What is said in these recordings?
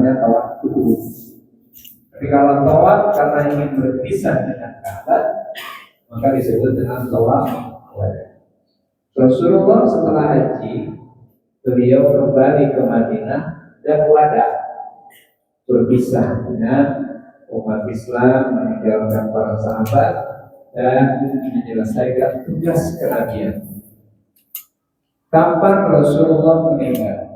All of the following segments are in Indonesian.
namanya tawaf kudus. Tapi kalau tawaf karena ingin berpisah dengan Ka'bah, maka disebut dengan tawaf wada. Rasulullah setelah haji, beliau kembali ke Madinah dan wada, berpisah dengan umat Islam, meninggalkan para sahabat dan menyelesaikan tugas kenabian. Kapan Rasulullah meninggal?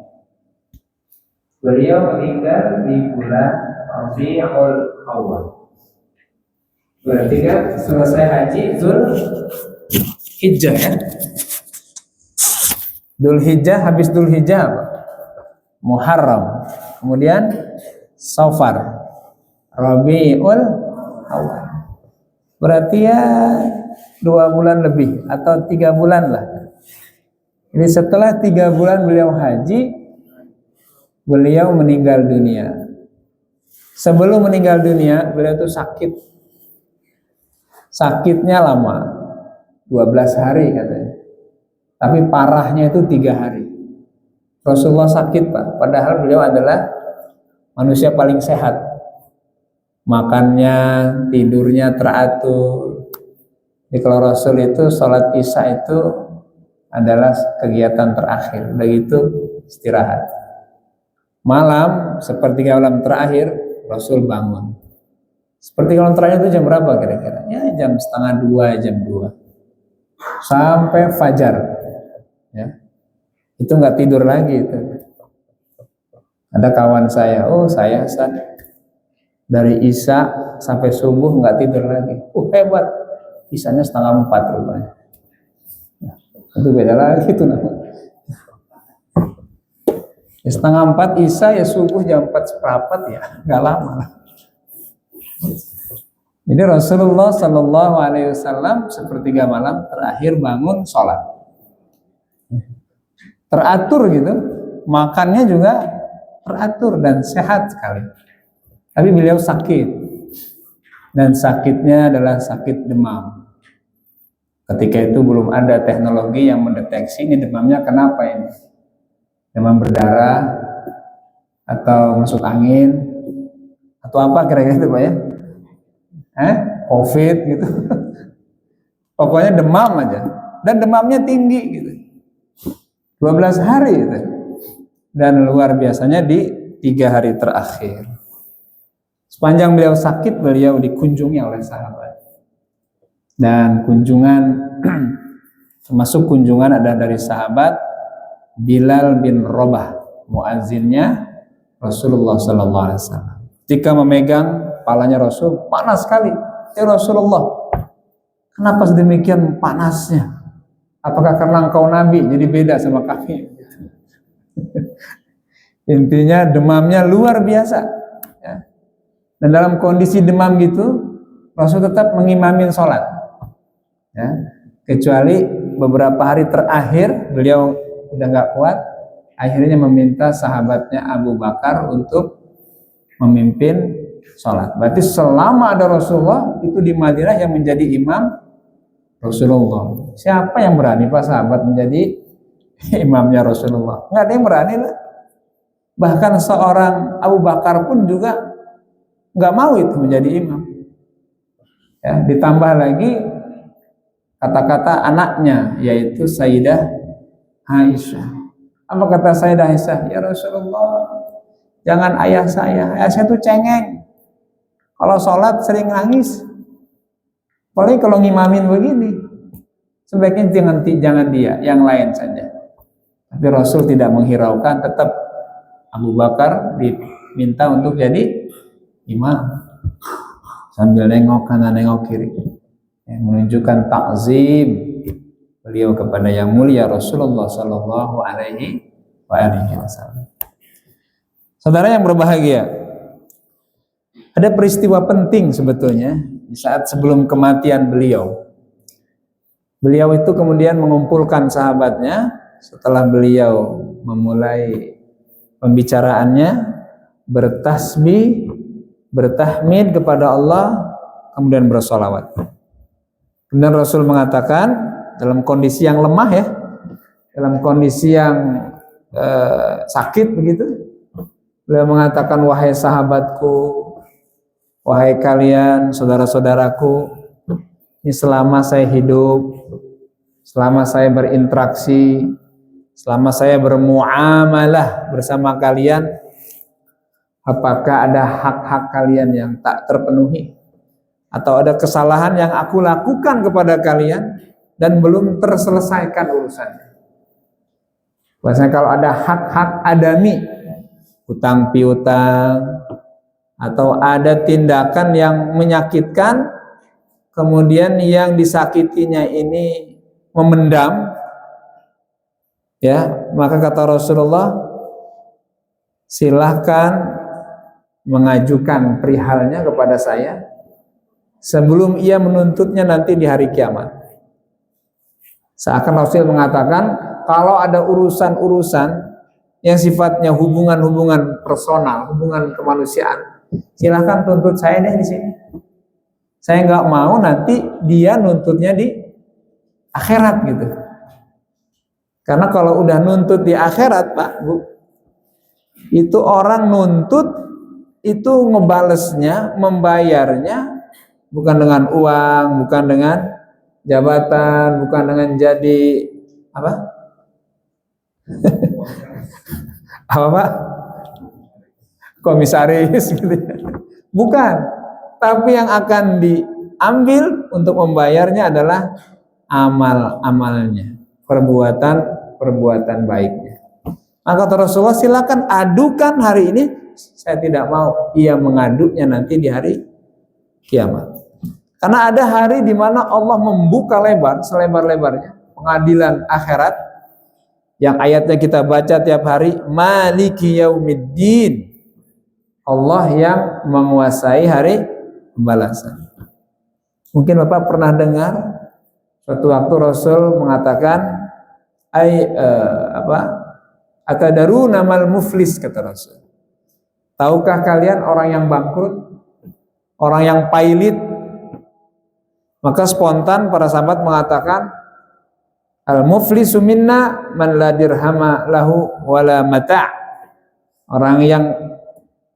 Beliau meninggal di bulan Rabiul Awal. Berarti kan selesai haji Dzulhijjah ya. Dzulhijjah, habis Dzulhijjah apa? Muharram. Kemudian Safar, Rabiul Awal. Berarti ya 2 bulan lebih atau 3 bulan lah. Ini setelah 3 bulan beliau haji, beliau meninggal dunia. Sebelum meninggal dunia, beliau itu sakit. Sakitnya lama, 12 hari katanya. Tapi parahnya itu 3 hari. Rasulullah sakit Pak, padahal beliau adalah manusia paling sehat. Makannya, tidurnya teratur. Jadi kalau Rasul itu sholat Isya itu adalah kegiatan terakhir. Udah gitu istirahat. Malam, sepertiga malam terakhir, Rasul bangun. Sepertiga malam terakhir itu jam berapa kira-kira? Ya jam 1:30, jam 2. Sampai fajar. Ya. Itu nggak tidur lagi itu. Ada kawan saya, saya dari Isya sampai subuh nggak tidur lagi. Hebat. Isyanya 3:30 rupanya. Itu beda lagi itu namanya. 3:30 Isya ya subuh jam 4:15 ya nggak lama. Jadi Rasulullah Shallallahu Alaihi Wasallam sepertiga malam terakhir bangun sholat, teratur gitu, makannya juga teratur dan sehat sekali. Tapi beliau sakit dan sakitnya adalah sakit demam. Ketika itu belum ada teknologi yang mendeteksi ini demamnya kenapa ini. Demam berdarah atau masuk angin atau apa kira-kira itu Pak ya? COVID gitu. Pokoknya demam aja dan demamnya tinggi gitu. 12 hari gitu. Dan luar biasanya di 3 hari terakhir. Sepanjang beliau sakit, beliau dikunjungi oleh sahabat. Dan kunjungan termasuk kunjungan ada dari sahabat Bilal bin Rabah, muazzinnya Rasulullah sallallahu alaihi wasallam. Jika memegang kepalanya Rasul, panas sekali. Ya Rasulullah, kenapa sedemikian panasnya? Apakah karena engkau nabi jadi beda sama kami? Intinya demamnya luar biasa. Ya. Dan dalam kondisi demam gitu, Rasul tetap mengimamin sholat. Ya. Kecuali beberapa hari terakhir beliau udah nggak kuat, akhirnya meminta sahabatnya Abu Bakar untuk memimpin sholat. Berarti selama ada Rasulullah itu di Madinah yang menjadi imam Rasulullah. Siapa yang berani Pak sahabat menjadi imamnya Rasulullah? Nggak ada yang berani lah. Bahkan seorang Abu Bakar pun juga nggak mau itu menjadi imam. Ya, ditambah lagi kata-kata anaknya yaitu Sayyidah Aisyah. Apa kata Sayyidah Aisyah? Ya Rasulullah, jangan ayah saya itu cengeng. Kalau sholat sering nangis. Apalagi kalau ngimamin begini. Sebaiknya jangan dia, yang lain saja. Tapi Rasul tidak menghiraukan, tetap Abu Bakar diminta untuk jadi imam. Sambil nengok kanan nengok kiri. Yang menunjukkan takzim beliau kepada yang mulia Rasulullah Sallallahu Alaihi Wasallam. Saudara yang berbahagia, ada peristiwa penting sebetulnya di saat sebelum kematian beliau. Beliau itu kemudian mengumpulkan sahabatnya setelah beliau memulai pembicaraannya, bertasbih, bertahmid kepada Allah, kemudian bersolawat. Kemudian Rasul mengatakan dalam kondisi yang lemah ya, dalam kondisi yang sakit begitu, Beliau mengatakan, wahai sahabatku, wahai kalian saudara-saudaraku, ini selama saya hidup, selama saya berinteraksi, selama saya bermuamalah bersama kalian, apakah ada hak-hak kalian yang tak terpenuhi? Atau ada kesalahan yang aku lakukan kepada kalian dan belum terselesaikan urusannya? Biasanya kalau ada hak-hak adami, hutang piutang, atau ada tindakan yang menyakitkan, kemudian yang disakitinya ini memendam, ya, maka kata Rasulullah, silahkan mengajukan perihalnya kepada saya sebelum ia menuntutnya nanti di hari kiamat. Seakan Rasul mengatakan, kalau ada urusan-urusan yang sifatnya hubungan-hubungan personal, hubungan kemanusiaan, silahkan tuntut saya deh di sini. Saya nggak mau nanti dia nuntutnya di akhirat gitu. Karena kalau udah nuntut di akhirat, Pak, Bu, itu orang nuntut itu ngebalesnya, membayarnya bukan dengan uang, bukan dengan jabatan, bukan dengan jadi apa? Apa, Pak? Komisaris gitu ya. Bukan. Tapi yang akan diambil untuk membayarnya adalah amal-amalnya, perbuatan baiknya. Maka Rasulullah, silakan adukan hari ini, saya tidak mau ia mengadunya nanti di hari kiamat. Karena ada hari di mana Allah membuka lebar, selebar-lebarnya pengadilan akhirat, yang ayatnya kita baca tiap hari, Maliki Yaumiddin. Allah yang menguasai hari pembalasan. Mungkin Bapak pernah dengar suatu waktu Rasul mengatakan, Atadaruna mal muflis, kata Rasul. Tahukah kalian orang yang bangkrut, orang yang pailit? Maka spontan para sahabat mengatakan, al-muflisu minna man la dirhama lahu wala mata'. Orang yang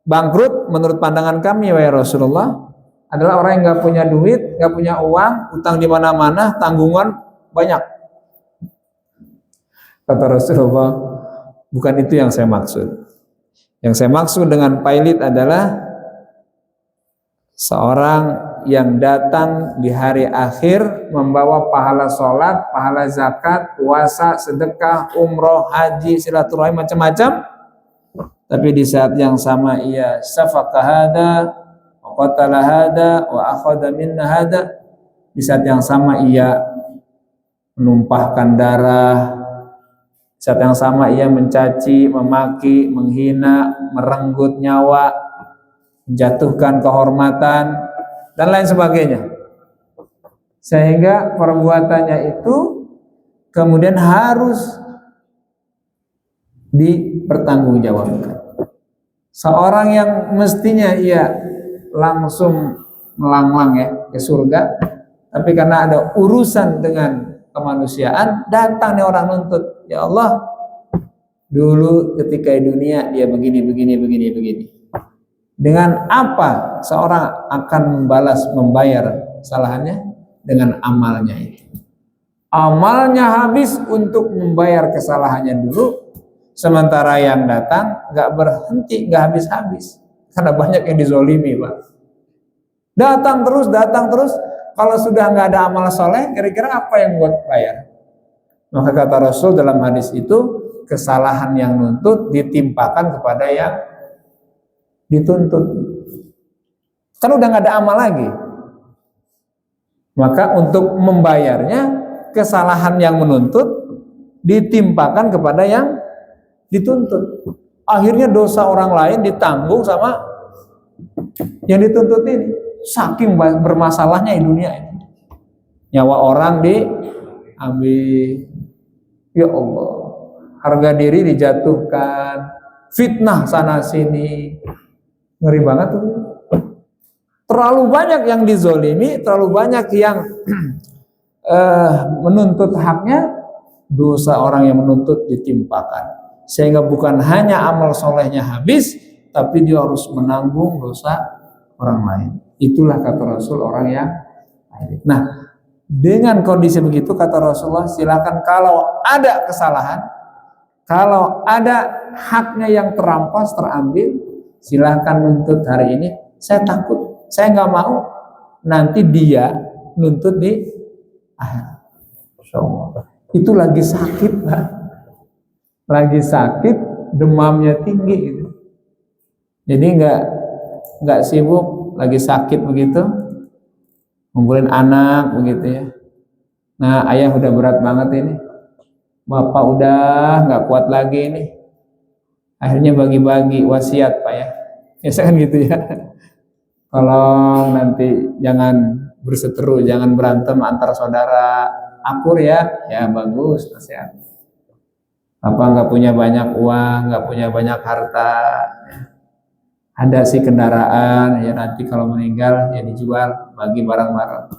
bangkrut menurut pandangan kami, wahai Rasulullah, adalah orang yang nggak punya duit, nggak punya uang, utang di mana-mana, tanggungan banyak. Kata Rasulullah, bukan itu yang saya maksud. Yang saya maksud dengan pailit adalah seorang yang datang di hari akhir membawa pahala sholat, pahala zakat, puasa, sedekah, umroh, haji, silaturahim, macam-macam. Tapi di saat yang sama ia safaqa hada, wa qatala hada, wa akhadha minna hada. Di saat yang sama ia menumpahkan darah. Di saat yang sama ia mencaci, memaki, menghina, merenggut nyawa, menjatuhkan kehormatan, dan lain sebagainya. Sehingga perbuatannya itu kemudian harus dipertanggungjawabkan. Seorang yang mestinya ia langsung melanglang ya ke surga, tapi karena ada urusan dengan kemanusiaan, datang nih orang nuntut, ya Allah, dulu ketika di dunia dia begini. Dengan apa seorang akan membayar kesalahannya? Dengan amalnya itu. Amalnya habis untuk membayar kesalahannya dulu, sementara yang datang nggak berhenti, nggak habis-habis, karena banyak yang dizolimi, Pak. Datang terus. Kalau sudah nggak ada amal soleh, kira-kira apa yang buat bayar? Maka kata Rasul dalam hadis itu, kesalahan yang nuntut ditimpakan kepada yang dituntut. Kan udah nggak ada amal lagi. Maka untuk membayarnya, kesalahan yang menuntut ditimpakan kepada yang dituntut. Akhirnya dosa orang lain ditanggung sama yang dituntut ini. Saking bermasalahnya di dunia ini. Nyawa orang diambil. Ya Allah. Harga diri dijatuhkan. Fitnah sana sini. Ngeri banget tuh. Terlalu banyak yang dizolimi, terlalu banyak yang menuntut haknya, dosa orang yang menuntut ditimpakan. Sehingga bukan hanya amal solehnya habis, tapi dia harus menanggung dosa orang lain. Itulah kata Rasul orang yang ahli. Nah, dengan kondisi begitu kata Rasulullah, silakan kalau ada kesalahan, kalau ada haknya yang terampas, terambil, silakan nuntut hari ini. Saya takut, saya nggak mau nanti dia nuntut di akhirat. Itu lagi sakit, Pak. Lagi sakit, demamnya tinggi gitu. Jadi nggak sibuk, lagi sakit begitu, ngumpulin anak begitu ya. Nah, ayah udah berat banget ini, bapak udah nggak kuat lagi ini. Akhirnya bagi-bagi wasiat, Pak ya. Biasa kan gitu ya. Tolong nanti jangan berseteru, jangan berantem antar saudara, akur ya. Ya bagus nasihat. Apa nggak punya banyak uang, nggak punya banyak harta, ada sih kendaraan, ya nanti kalau meninggal ya dijual, bagi barang-barang.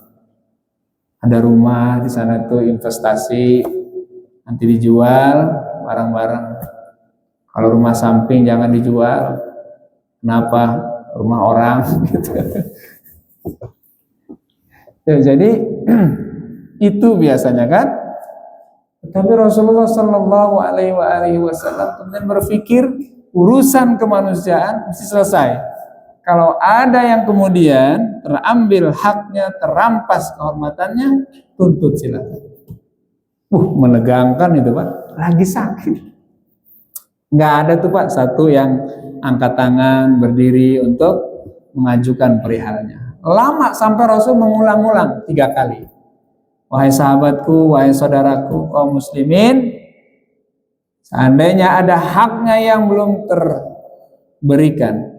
Ada rumah di sana tuh investasi, nanti dijual barang-barang. Kalau rumah samping jangan dijual. Kenapa? Rumah orang gitu. Ya, jadi itu biasanya kan. Tapi Rasulullah Shallallahu Alaihi Wasallam kemudian berpikir urusan kemanusiaan mesti selesai. Kalau ada yang kemudian terambil haknya, terampas kehormatannya, tuntut silakan. Menegangkan itu Pak. Lagi sakit. Nggak ada tuh Pak satu yang angkat tangan berdiri untuk mengajukan perihalnya. Lama sampai Rasul mengulang-ulang 3 kali. Wahai sahabatku, wahai saudaraku, kaum muslimin, seandainya ada haknya yang belum terberikan,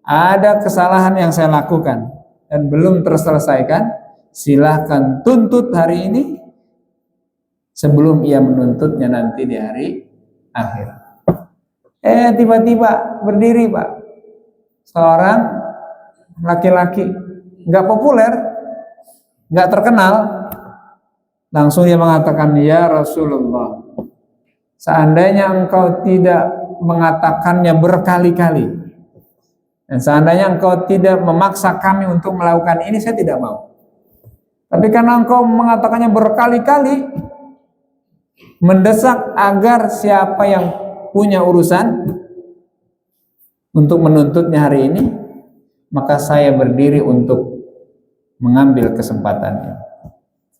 ada kesalahan yang saya lakukan dan belum terselesaikan, silahkan tuntut hari ini sebelum ia menuntutnya nanti di hari akhir. Tiba-tiba berdiri Pak, seorang laki-laki, nggak populer, nggak terkenal. Langsung dia mengatakan, ya Rasulullah, seandainya engkau tidak mengatakannya berkali-kali, dan seandainya engkau tidak memaksa kami untuk melakukan ini, saya tidak mau. Tapi karena engkau mengatakannya berkali-kali, mendesak agar siapa yang punya urusan untuk menuntutnya hari ini, maka saya berdiri untuk mengambil kesempatannya.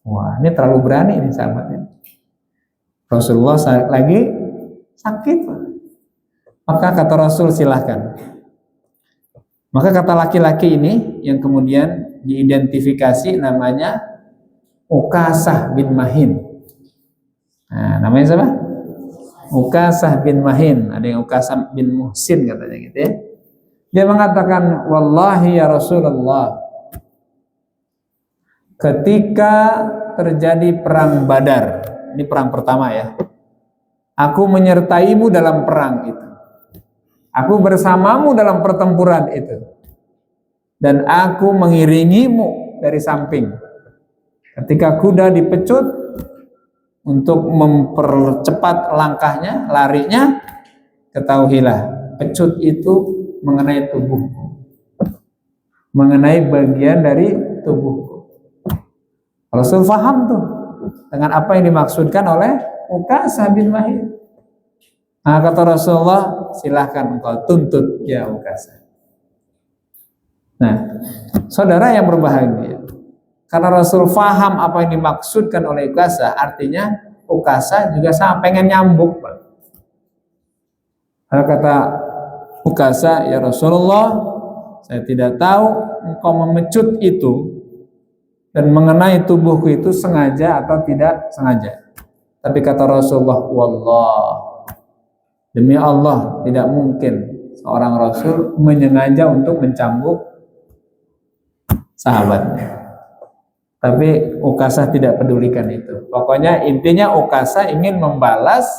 Wah, ini terlalu berani ini sahabatnya. Rasulullah lagi sakit. Maka kata Rasul silahkan. Maka kata laki-laki ini yang kemudian diidentifikasi namanya Ukasah bin Mahin. Nah, namanya siapa? Ukasah bin Mahin. Ada yang Ukasah bin Muhsin katanya gitu ya. Dia mengatakan, wallahi ya Rasulullah, ketika terjadi perang Badar, ini perang pertama ya, aku menyertaimu dalam perang itu, aku bersamamu dalam pertempuran itu, dan aku mengiringimu dari samping. Ketika kuda dipecut untuk mempercepat langkahnya, larinya, ketahuilah pecut itu mengenai tubuhku, mengenai bagian dari tubuhku. Rasul faham tuh dengan apa yang dimaksudkan oleh Ukasah bin Mahin. Nah, kata Rasulullah, silahkan engkau tuntut ya Ukasah. Nah, saudara yang berbahagia, karena Rasul faham apa yang dimaksudkan oleh Ukasah, artinya Ukasah juga sangat pengen nyambuk. Karena kata Ukasah, ya Rasulullah, saya tidak tahu engkau memecut itu dan mengenai tubuhku itu sengaja atau tidak sengaja. Tapi kata Rasulullah, wallah, demi Allah tidak mungkin seorang Rasul menyengaja untuk mencambuk sahabatnya. Tapi Ukasah tidak pedulikan itu. Pokoknya intinya Ukasah ingin membalas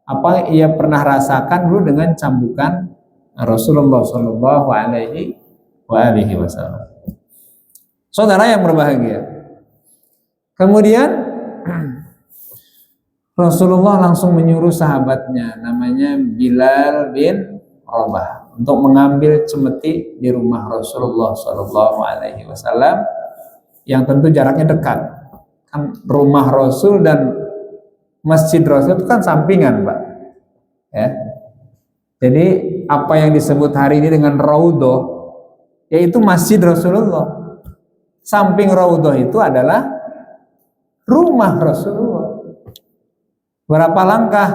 apa yang ia pernah rasakan dulu dengan cambukan Rasulullah Shallallahu Alaihi Wasallam. Saudara yang berbahagia, kemudian Rasulullah langsung menyuruh sahabatnya, namanya Bilal bin Rabah. untuk mengambil cemeti di rumah Rasulullah Shallallahu Alaihi Wasallam yang tentu jaraknya dekat. Kan rumah Rasul dan Masjid Rasul itu kan sampingan, Pak. Ya. Jadi apa yang disebut hari ini dengan Raudhah, yaitu Masjid Rasulullah. Samping Raudhah itu adalah rumah Rasulullah. Berapa langkah?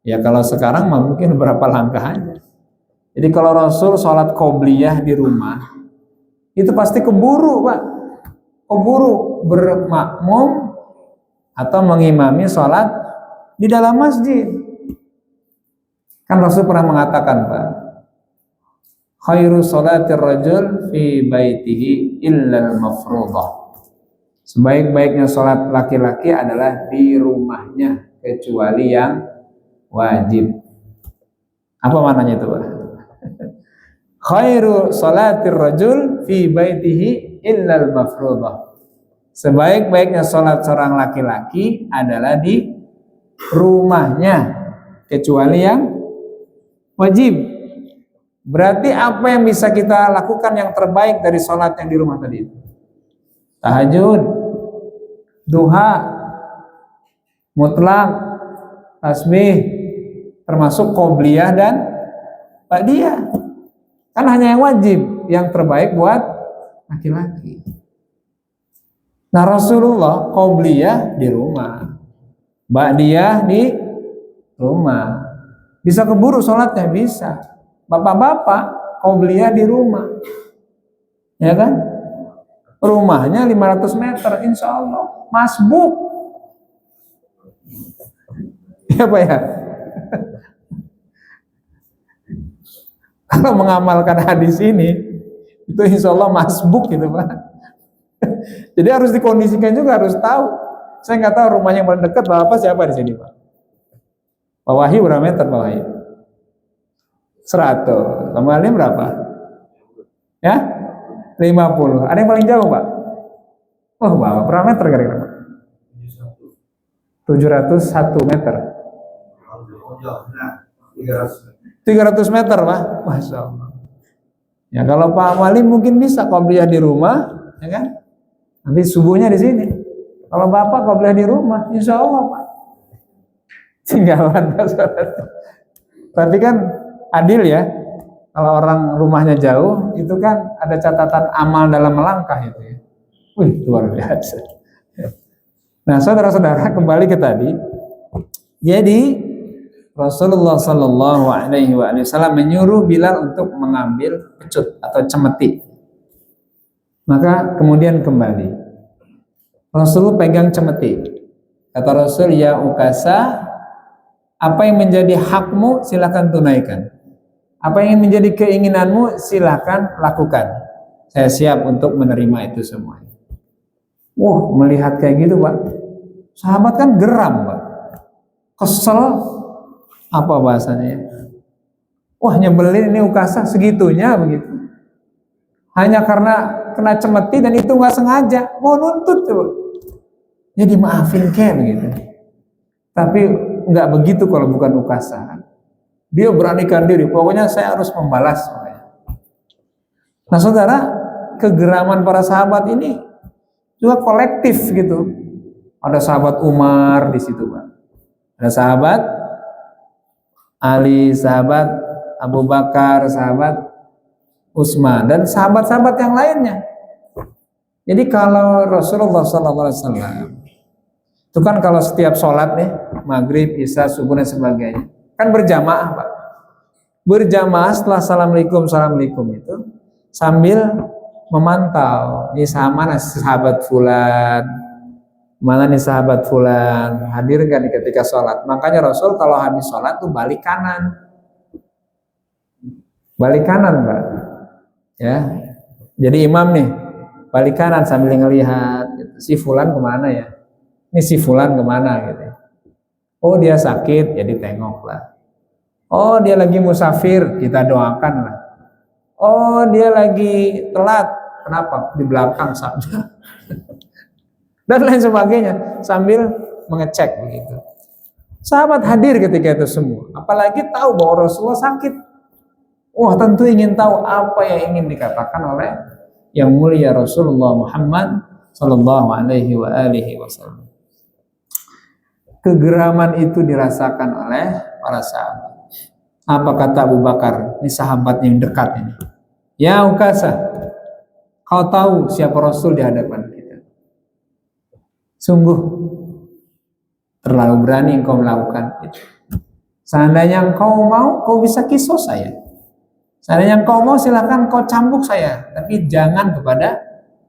Ya kalau sekarang mungkin berapa langkah aja. Jadi kalau Rasul sholat qobliyah di rumah, itu pasti keburu, Pak. Keburu bermakmum atau mengimami sholat di dalam masjid. Kan Rasul pernah mengatakan, Pak, khairu sholatir rajul fi baitihi illal mafruḍah. Sebaik-baiknya sholat laki-laki adalah di rumahnya kecuali yang wajib. Apa maknanya itu, Pak? Khairu sholatir rajul fi baitihi illal mafruḍah. Sebaik-baiknya sholat seorang laki-laki adalah di rumahnya kecuali yang wajib. Berarti apa yang bisa kita lakukan yang terbaik dari sholat yang di rumah tadi itu? Tahajud, duha, mutlak, tasbih, termasuk qobliyah dan ba'diyah. Kan hanya yang wajib, yang terbaik buat laki-laki. Nah Rasulullah qobliyah di rumah, ba'diyah di rumah. Bisa keburu sholatnya? Bisa. Bapak-bapak qobliyah di rumah, ya kan? Rumahnya 500 meter, insya Allah masbuk. Ya Pak ya? Kalau mengamalkan hadis ini, itu insya Allah masbuk gitu Pak. Jadi harus dikondisikan juga, harus tahu. Saya nggak tahu rumahnya yang paling dekat Bapak siapa di sini Pak. Pak Wahyu berapa meter Pak Wahyu? 100. Kamu alim berapa? Ya? 50. Ada yang paling jauh Pak? Oh Bapak, berapa meter kira-kira Pak? 701 meter. 300 meter Pak? Masya Allah. Ya kalau Pak Wali mungkin bisa qobliyah di rumah, ya kan? Nanti subuhnya di sini. Kalau Bapak qobliyah di rumah, insya Allah Pak. Tinggalan tapi kan adil ya, kalau orang rumahnya jauh itu kan ada catatan amal dalam melangkah itu ya. Wih luar biasa. Nah saudara-saudara kembali ke tadi. Jadi Rasulullah Shallallahu Alaihi Wasallam menyuruh Bilal untuk mengambil pecut atau cemeti. Maka kemudian kembali Rasul pegang cemeti. Kata Rasul, ya Ukasa, apa yang menjadi hakmu silakan tunaikan. Apa yang menjadi keinginanmu silakan lakukan. Saya siap untuk menerima itu semua. Wah, melihat kayak gitu Pak, sahabat kan geram Pak, kesel, apa bahasanya? Wah, nyebelin ini Ukasa segitunya begitu. Hanya karena kena cemeti dan itu nggak sengaja, mau nuntut coba. Jadi maafin kayak begitu. Tapi nggak begitu kalau bukan Ukasa. Dia beranikan diri, pokoknya saya harus membalas. Nah saudara, kegeraman para sahabat ini juga kolektif gitu. Ada sahabat Umar di situ Pak. Ada sahabat Ali, sahabat Abu Bakar, sahabat Utsman dan sahabat-sahabat yang lainnya. Jadi kalau Rasulullah SAW itu kan kalau setiap sholat nih, maghrib, isya, subuh dan sebagainya, kan berjamaah Pak. Berjamaah setelah assalamualaikum itu sambil memantau, nih mana sahabat fulan, mana nih sahabat fulan, hadir nggak nih ketika sholat. Makanya Rasul kalau habis sholat tuh balik kanan Pak. Ya, jadi imam nih balik kanan sambil ngelihat gitu. Si fulan kemana ya? Ini si fulan kemana gitu. Oh dia sakit, jadi tengok lah. Oh dia lagi musafir, kita doakan lah. Oh dia lagi telat, kenapa? Di belakang saja. Dan lain sebagainya sambil mengecek begitu. Sahabat hadir ketika itu semua, apalagi tahu bahwa Rasulullah sakit. Wah, tentu ingin tahu apa yang ingin dikatakan oleh yang mulia Rasulullah Muhammad sallallahu alaihi wa alihi wasallam. Kegeraman itu dirasakan oleh para sahabat. Apa kata Abu Bakar? Ini sahabat yang dekat ini. Ya Ukasah, kau tahu siapa Rasul di hadapan kita. Sungguh terlalu berani engkau melakukan itu. Seandainya engkau mau, kau bisa kisos saya. Seandainya engkau mau, silakan kau cambuk saya. Tapi jangan kepada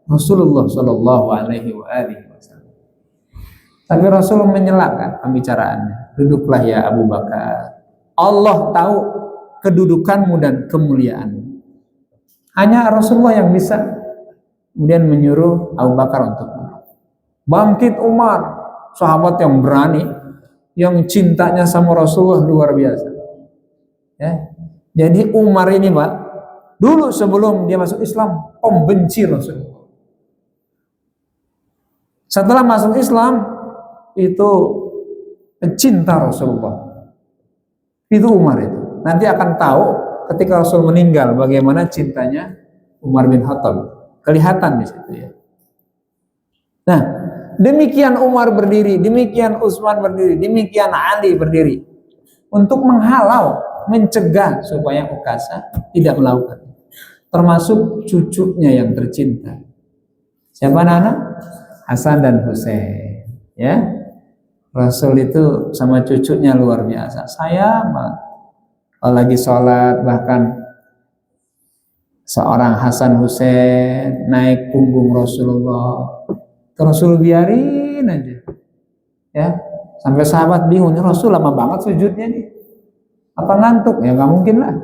Rasulullah Shallallahu Alaihi Wasallam. Tapi Rasul menyelakan pembicaraannya. Duduklah ya Abu Bakar. Allah tahu kedudukanmu dan kemuliaanmu. Hanya Rasulullah yang bisa kemudian menyuruh Abu Bakar untuk bangkit Umar, sahabat yang berani, yang cintanya sama Rasulullah luar biasa. Ya. Jadi Umar ini Pak, dulu sebelum dia masuk Islam, pembenci Rasulullah. Setelah masuk Islam, itu pencinta Rasulullah. Itu Umar itu. Nanti akan tahu ketika Rasul meninggal bagaimana cintanya Umar bin Khattab. Kelihatan di situ ya. Nah, demikian Umar berdiri, demikian Utsman berdiri, demikian Ali berdiri untuk menghalau, mencegah supaya Ukasah tidak melakukan. Termasuk cucunya yang tercinta. Siapa anak? Hasan dan Husain. Ya. Rasul itu sama cucunya luar biasa. Sayang banget. Kalau lagi sholat, bahkan seorang Hasan Husain naik punggung Rasulullah. Rasul biarin aja. Ya. Sampai sahabat bingung, Rasul lama banget sujudnya nih. Apa ngantuk? Ya nggak mungkin lah.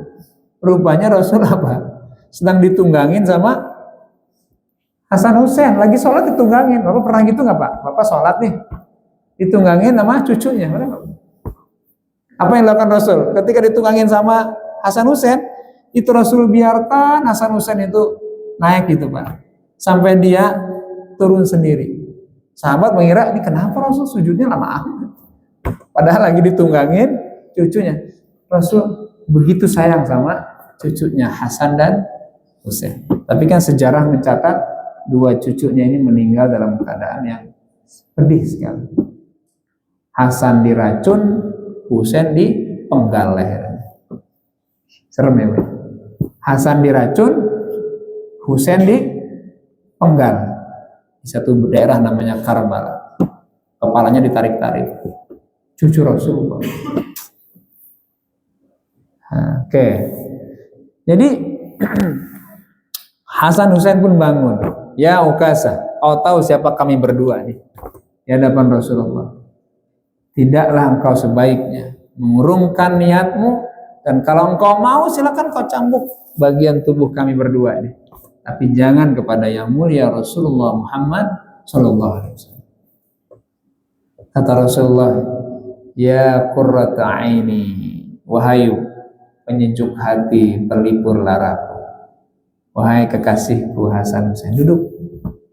Rupanya Rasul apa? Sedang ditunggangin sama Hasan Husain. Lagi sholat ditunggangin. Bapak pernah gitu nggak Pak? Bapak sholat nih. Ditunggangin sama cucunya. Apa yang dilakukan Rasul? Ketika ditunggangin sama Hasan Husain, itu Rasul biarkan Hasan Husain itu naik gitu Pak. Sampai dia turun sendiri. Sahabat mengira, ini kenapa Rasul sujudnya lama amat? Padahal lagi ditunggangin cucunya. Rasul begitu sayang sama cucunya Hasan dan Husain. Tapi kan sejarah mencatat dua cucunya ini meninggal dalam keadaan yang pedih sekali. Hasan diracun, Husain dipenggal lehernya. Serem ya, Pak? Hasan diracun, Husain dipenggal. Di satu daerah namanya Karbala. Kepalanya ditarik-tarik. Cucu Rasulullah. Oke. Jadi Hasan Husain pun bangun. Ya Ukasah, kau tahu siapa kami berdua nih di hadapan Rasulullah. Tidaklah engkau sebaiknya mengurungkan niatmu, dan kalau engkau mau silakan kau cambuk bagian tubuh kami berdua ini. Tapi jangan kepada yang mulia Rasulullah Muhammad sallallahu alaihi wasallam. Kata Rasulullah, ya qurrata aini, wahai penyejuk hati, pelipur laraku, wahai kekasihku Hasan Husain, duduk.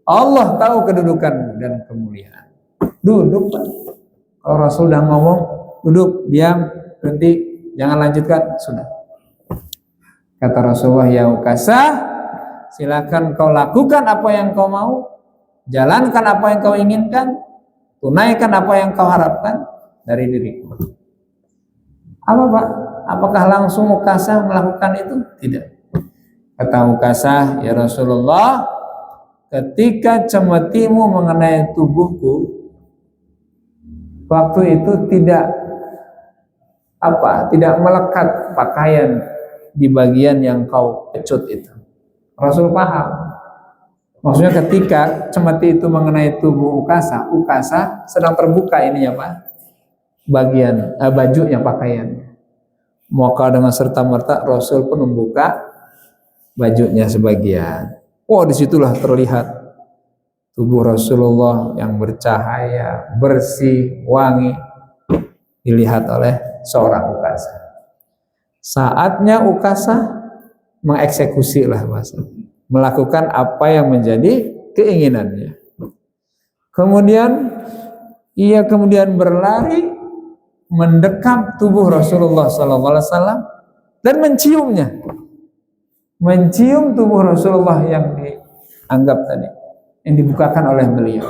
Allah tahu kedudukanmu dan kemuliaan. Duduk Pak. Kalau Rasul udah ngomong, duduk, diam, berhenti, jangan lanjutkan, sudah. Kata Rasulullah, ya Ukasah, silakan kau lakukan apa yang kau mau, jalankan apa yang kau inginkan, tunaikan apa yang kau harapkan dari diriku. Apa Pak? Apakah langsung Ukasah melakukan itu? Tidak. Kata Ukasah, ya Rasulullah, ketika cemetimu mengenai tubuhku, waktu itu tidak melekat pakaian di bagian yang kau pecut itu. Rasul paham. Maksudnya ketika cemeti itu mengenai tubuh Ukasah, Ukasah sedang terbuka ini ya Pak, bagian bajunya, pakaiannya. Maka dengan serta-merta Rasul pun membuka bajunya sebagian. Wah, disitulah terlihat tubuh Rasulullah yang bercahaya, bersih, wangi, dilihat oleh seorang Ukasah. Saatnya Ukasah mengeksekusi lah masa, melakukan apa yang menjadi keinginannya. Kemudian ia berlari mendekap tubuh Rasulullah SAW dan menciumnya. mencium tubuh Rasulullah yang dianggap tadi, yang dibukakan oleh beliau.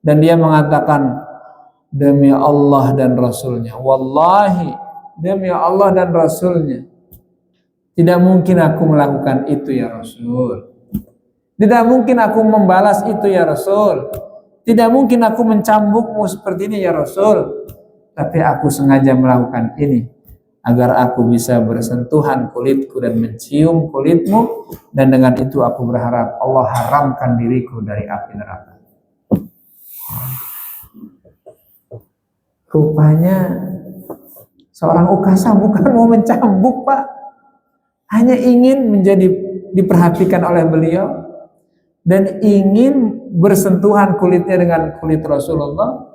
Dan dia mengatakan, demi Allah dan Rasulnya, wallahi, demi Allah dan Rasulnya, tidak mungkin aku melakukan itu ya Rasul. Tidak mungkin aku membalas itu ya Rasul. Tidak mungkin aku mencambukmu seperti ini ya Rasul. Tapi aku sengaja melakukan ini agar aku bisa bersentuhan kulitku dan mencium kulitmu, dan dengan itu aku berharap Allah haramkan diriku dari api neraka. Rupanya seorang Ukasah bukan mau mencambuk, Pak. Hanya ingin menjadi diperhatikan oleh beliau dan ingin bersentuhan kulitnya dengan kulit Rasulullah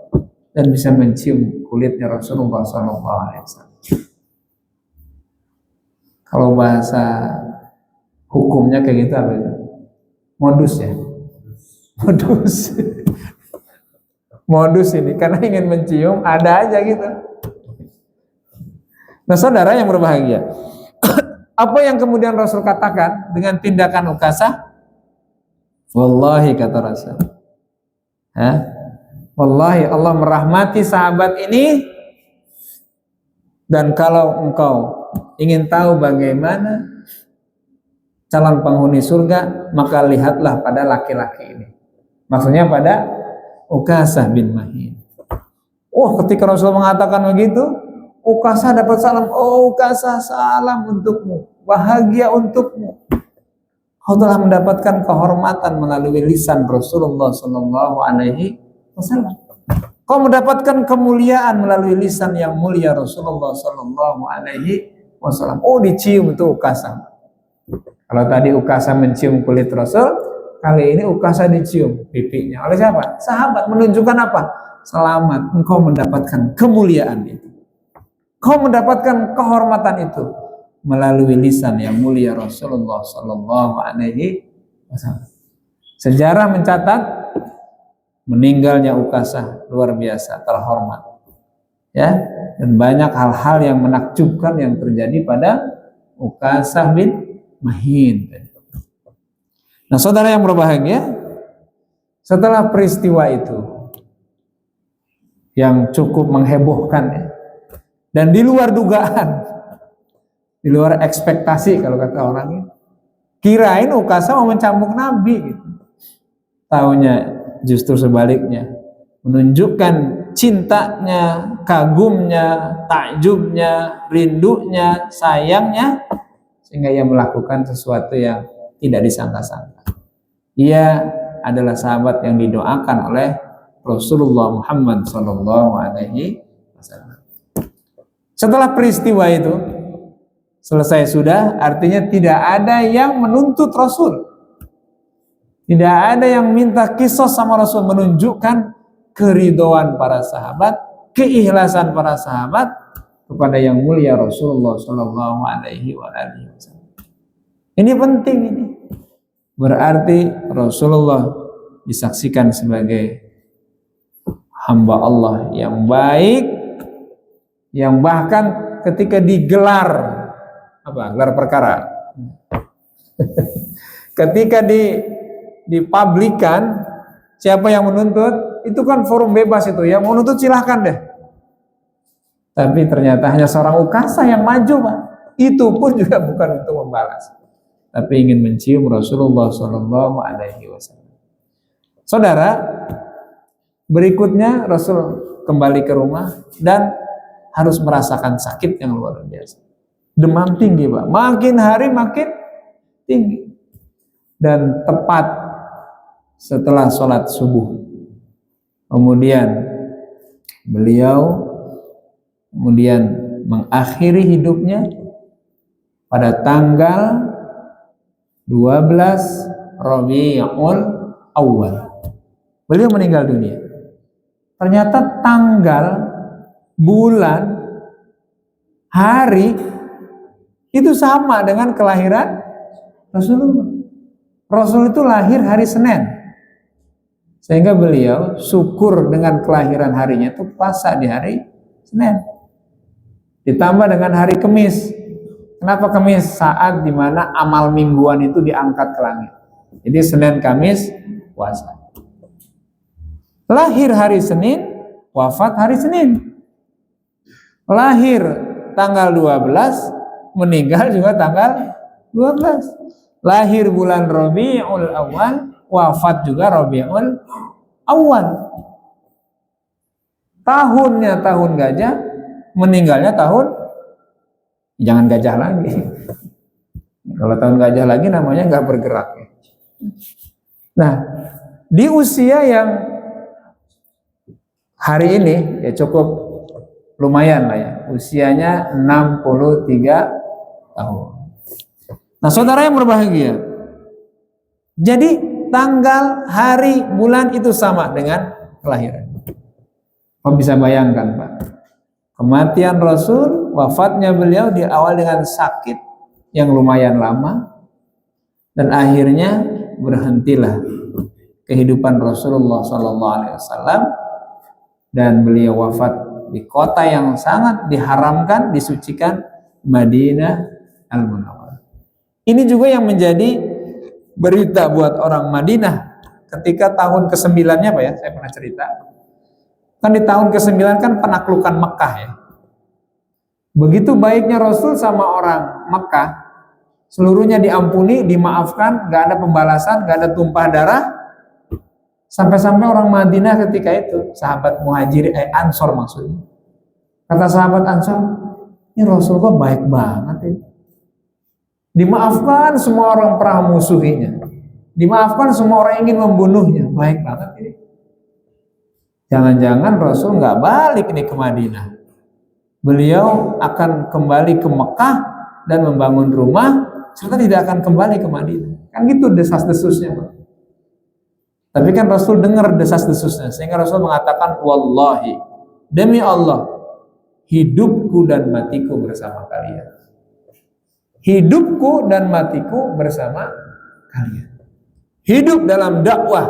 dan bisa mencium kulitnya Rasulullah SAW. Kalau bahasa hukumnya kayak gitu apa itu? Modus ya? Modus. Modus ini, karena ingin mencium, ada aja gitu. Nah saudara yang berbahagia, apa yang kemudian Rasul katakan dengan tindakan Ukasah? Wallahi, kata Rasul, wallahi Allah merahmati sahabat ini, dan kalau engkau ingin tahu bagaimana calon penghuni surga, maka lihatlah pada laki-laki ini. Maksudnya pada Ukasah bin Mahin. Ketika Rasul mengatakan begitu, Ukasah dapat salam. Oh Ukasah, salam untukmu, bahagia untukmu. Kau telah mendapatkan kehormatan melalui lisan Rasulullah Sallallahu Alaihi Wasallam. Kau mendapatkan kemuliaan melalui lisan yang mulia Rasulullah Sallallahu Alaihi Wasallam. Dicium itu Ukasah. Kalau tadi Ukasah mencium kulit Rasul, kali ini Ukasah dicium pipinya. Oleh siapa? Sahabat. Menunjukkan apa? Selamat, engkau mendapatkan kemuliaan itu. Kau mendapatkan kehormatan itu melalui lisan yang mulia Rasulullah Sallallahu Alaihi Wasallam. Sejarah mencatat meninggalnya Ukasah luar biasa terhormat, ya, dan banyak hal-hal yang menakjubkan yang terjadi pada Ukasah bin Mahin. Nah saudara yang berbahagia, setelah peristiwa itu yang cukup menghebohkan ya, dan di luar dugaan, di luar ekspektasi kalau kata orangnya, kirain Ukasah mau mencambuk Nabi gitu. Taunya justru sebaliknya, menunjukkan cintanya, kagumnya, takjubnya, rindunya, sayangnya, sehingga ia melakukan sesuatu yang tidak disangka-sangka. Ia adalah sahabat yang didoakan oleh Rasulullah Muhammad Sallallahu Alaihi Wasallam. Setelah peristiwa itu selesai sudah, artinya tidak ada yang menuntut Rasul, tidak ada yang minta kisos sama Rasul, menunjukkan keridhaan para sahabat, keikhlasan para sahabat kepada yang mulia Rasulullah Sallallahu Alaihi Wasallam. Ini penting ini. Berarti Rasulullah disaksikan sebagai hamba Allah yang baik, yang bahkan ketika digelar gelar perkara, ketika dipublikan siapa yang menuntut, itu kan forum bebas itu, yang mau menuntut silahkan deh. Tapi ternyata hanya seorang Ukasah yang maju, Pak. Itu pun juga bukan untuk membalas, tapi ingin mencium Rasulullah Sallallahu Alaihi Wasallam. Saudara, berikutnya Rasul kembali ke rumah dan harus merasakan sakit yang luar biasa. Demam tinggi, Pak. Makin hari makin tinggi. Dan tepat setelah sholat subuh, kemudian beliau mengakhiri hidupnya pada tanggal 12 Rabiul Awal. Beliau meninggal dunia. Ternyata tanggal, bulan, hari itu sama dengan kelahiran Rasulullah. Rasul itu lahir hari Senin, sehingga beliau syukur dengan kelahiran harinya itu puasa di hari Senin, ditambah dengan hari Kamis, Kenapa Kamis? Saat dimana amal mingguan itu diangkat ke langit. Jadi Senin, Kamis, puasa. Lahir hari Senin, wafat hari Senin. Lahir tanggal 12, meninggal juga tanggal 12. Lahir bulan Rabiul Awal, wafat juga Rabiul Awal. Tahunnya tahun gajah, meninggalnya tahun, jangan gajah lagi. Kalau tahun gajah lagi namanya nggak bergerak. Nah, di usia yang hari ini ya cukup lumayan lah ya, usianya 63 tahun. Nah, saudara yang berbahagia, jadi tanggal, hari, bulan itu sama dengan kelahiran. Kau bisa bayangkan, Pak, kematian Rasul, wafatnya beliau diawali dengan sakit yang lumayan lama, dan akhirnya berhentilah kehidupan Rasulullah SAW, dan beliau wafat di kota yang sangat diharamkan, disucikan, Madinah Al-Munawwarah. Ini juga yang menjadi berita buat orang Madinah ketika tahun ke-9-nya, Pak ya, saya pernah cerita. Kan di tahun ke-9 kan penaklukan Mekah ya. Begitu baiknya Rasul sama orang Mekah, seluruhnya diampuni, dimaafkan, gak ada pembalasan, gak ada tumpah darah. Sampai-sampai orang Madinah ketika itu, sahabat Muhajir, Ansor maksudnya, kata sahabat Ansor, ini Rasul kok baik banget ya. Dimaafkan semua orang pernah musuhinya, dimaafkan semua orang ingin membunuhnya, baik banget ini. Jangan-jangan Rasul nggak balik nih ke Madinah, beliau akan kembali ke Mekah dan membangun rumah, serta tidak akan kembali ke Madinah. Kan gitu desas-desusnya, Pak. Tapi kan Rasul dengar desas-desusnya, sehingga Rasul mengatakan, wallahi, demi Allah, hidupku dan matiku bersama kalian. Hidupku dan matiku bersama kalian. Hidup dalam dakwah,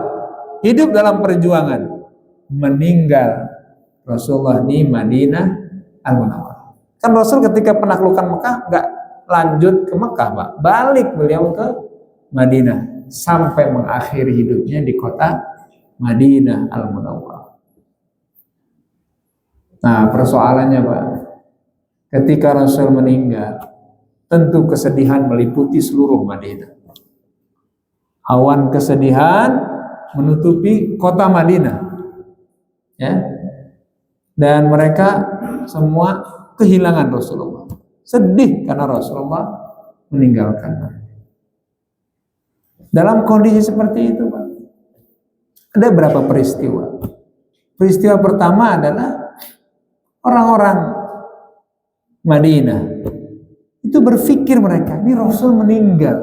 hidup dalam perjuangan, meninggal Rasulullah di Madinah Al-Munawwarah. Kan Rasul ketika penaklukan Mekah nggak lanjut ke Mekah, Pak, balik beliau ke Madinah sampai mengakhiri hidupnya di kota Madinah Al-Munawwarah. Nah, persoalannya, Pak, ketika Rasul meninggal, tentu kesedihan meliputi seluruh Madinah. Awan kesedihan menutupi kota Madinah, ya, dan mereka semua kehilangan Rasulullah, sedih karena Rasulullah meninggalkan mereka. Dalam kondisi seperti itu, Pak, ada berapa peristiwa. Peristiwa pertama adalah orang-orang Madinah itu berpikir mereka, ini Rasul meninggal.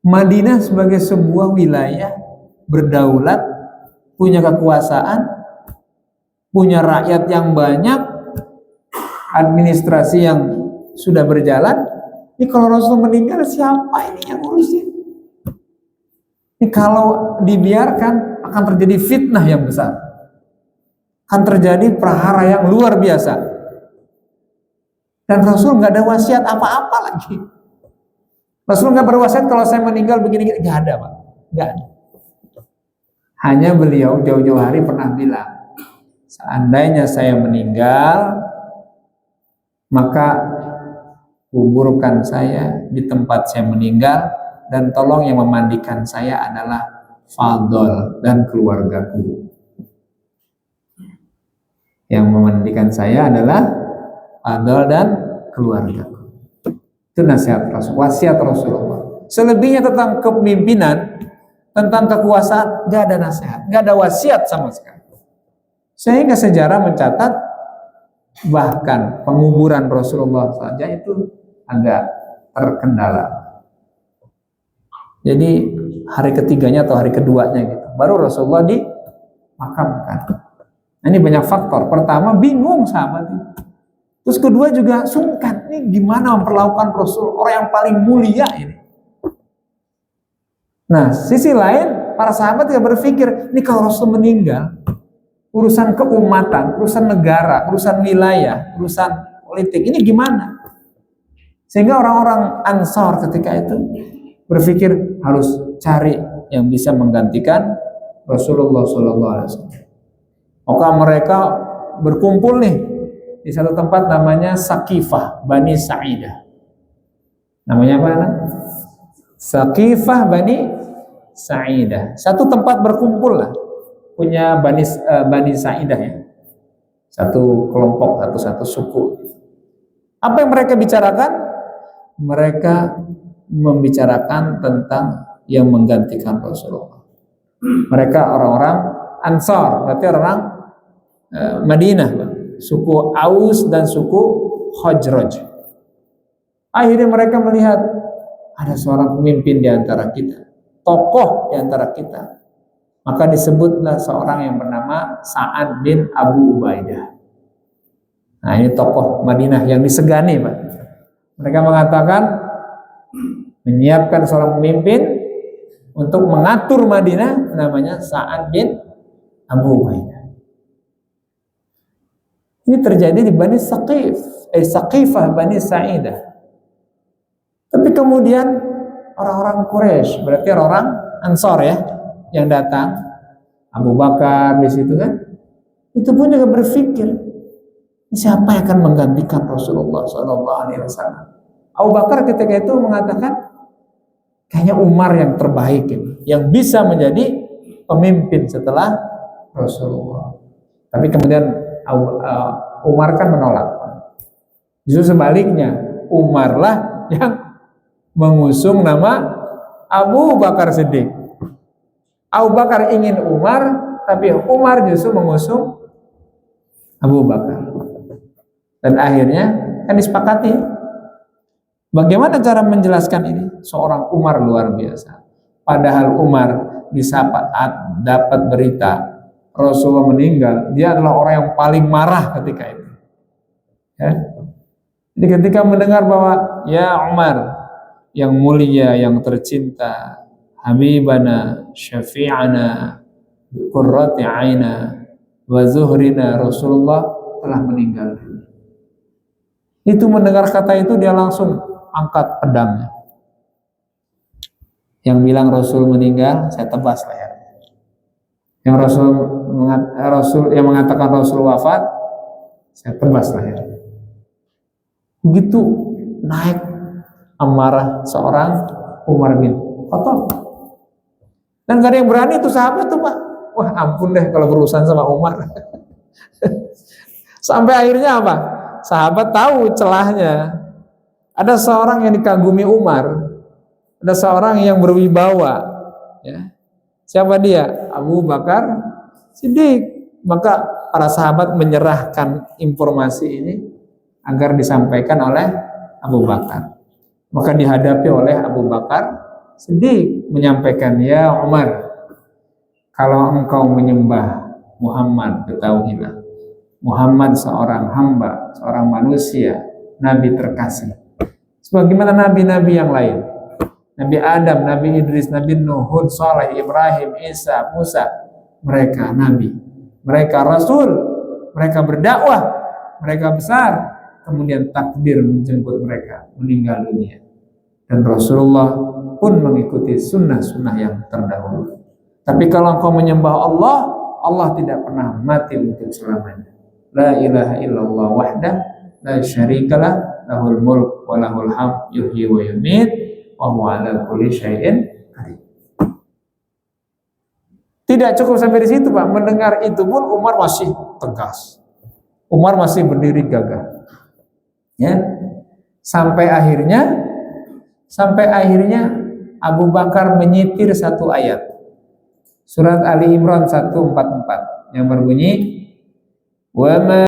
Madinah sebagai sebuah wilayah berdaulat, punya kekuasaan, punya rakyat yang banyak, administrasi yang sudah berjalan. Ini kalau Rasul meninggal, siapa ini yang ngurusin? Ini kalau dibiarkan akan terjadi fitnah yang besar, akan terjadi prahara yang luar biasa. Dan Rasul nggak ada wasiat apa-apa lagi. Rasul nggak berwasiat kalau saya meninggal begini-gini, nggak ada, Pak, nggak ada. Hanya beliau jauh-jauh hari pernah bilang, seandainya saya meninggal, maka kuburkan saya di tempat saya meninggal, dan tolong yang memandikan saya adalah Fadl dan keluargaku. Yang memandikan saya adalah Fadl dan keluarga. Itu nasihat Rasul, wasiat Rasulullah. Selebihnya tentang kepemimpinan, tentang kekuasaan, nggak ada nasihat, nggak ada wasiat sama sekali. Sehingga sejarah mencatat bahkan penguburan Rasulullah saja itu agak terkendala. Jadi hari ketiganya atau hari keduanya gitu, baru Rasulullah dimakamkan. Nah, ini banyak faktor. Pertama, bingung sahabat itu. Terus kedua juga sungkan, ini gimana memperlakukan Rasul, orang yang paling mulia ini. Nah, sisi lain, para sahabat juga berpikir, ini kalau Rasul meninggal, urusan keumatan, urusan negara, urusan wilayah, urusan politik, ini gimana? Sehingga orang-orang Ansar ketika itu berpikir harus cari yang bisa menggantikan Rasulullah SAW. Maka mereka berkumpul nih di satu tempat namanya Saqifah Bani Sa'idah. Namanya apa? Saqifah Bani Sa'idah. Satu tempat berkumpul lah, punya Bani Sa'idah ya. Satu kelompok, satu suku. Apa yang mereka bicarakan? Mereka membicarakan tentang yang menggantikan Rasulullah. Mereka orang-orang Ansar, berarti orang Madinah, suku Aus dan suku Khazraj. Akhirnya mereka melihat ada seorang pemimpin di antara kita, tokoh di antara kita. Maka disebutlah seorang yang bernama Sa'ad bin Abu Ubaidah. Nah, ini tokoh Madinah yang disegani, Pak. Mereka mengatakan menyiapkan seorang pemimpin untuk mengatur Madinah, namanya Sa'ad bin Abu Ubaidah. Ini terjadi di Bani Saqifah Bani Sa'idah. Tapi kemudian orang-orang Quraisy, berarti orang Ansar ya, yang datang, Abu Bakar di situ kan, itu pun juga berpikir, siapa yang akan menggantikan Rasulullah SAW? Abu Bakar ketika itu mengatakan, kayaknya Umar yang terbaik ini, yang bisa menjadi pemimpin setelah Rasulullah. Tapi kemudian Umar kan menolak. Justru sebaliknya, Umar lah yang mengusung nama Abu Bakar Siddiq. Abu Bakar ingin Umar, tapi Umar justru mengusung Abu Bakar. Dan akhirnya kan disepakati. Bagaimana cara menjelaskan ini? Seorang Umar luar biasa. Padahal Umar di saat dapat berita Rasulullah meninggal, dia adalah orang yang paling marah ketika itu. Ya. Jadi ketika mendengar bahwa ya Umar yang mulia, yang tercinta, Habibana, Syafi'ana, Qurrati Aina, wa Zuhrina, Rasulullah telah meninggal. Itu mendengar kata itu dia langsung angkat pedangnya. Yang bilang Rasul meninggal, saya tebas lehernya. Yang Rasul yang mengatakan Rasul wafat, saya tebas lehernya. Begitu naik amarah seorang Umar bin Khattab. Dan gak ada yang berani itu sahabat tuh, Pak. Wah, ampun deh kalau berurusan sama Umar. Sampai akhirnya apa? Sahabat tahu celahnya. Ada seorang yang dikagumi Umar, ada seorang yang berwibawa, ya. Siapa dia? Abu Bakar Siddiq. Maka para sahabat menyerahkan informasi ini agar disampaikan oleh Abu Bakar. Maka dihadapi oleh Abu Bakar Siddiq menyampaikan, ya Umar, kalau engkau menyembah Muhammad, ketahuilah Muhammad seorang hamba, seorang manusia, Nabi terkasih. Sebagaimana nabi-nabi yang lain, Nabi Adam, Nabi Idris, Nabi Nuh, Hud, Saleh, Ibrahim, Isa, Musa, mereka nabi, mereka rasul, mereka berdakwah, mereka besar, kemudian takdir menjemput mereka meninggal dunia. Dan Rasulullah pun mengikuti sunnah-sunnah yang terdahulu. Tapi kalau engkau menyembah Allah, Allah tidak pernah mati untuk selamanya. La ilaha illallah wahdah, la syarikalah, lahul mulk wa lahul hamd, yuhyi wa yumiit, wa huwa ala kulli syai'in qadir. Tidak cukup sampai di situ, Pak. Mendengar itu pun Umar masih tegas. Umar masih berdiri gagah. Ya. Sampai akhirnya Abu Bakar menyitir satu ayat. Surat Ali Imran 144 yang berbunyi, wa ma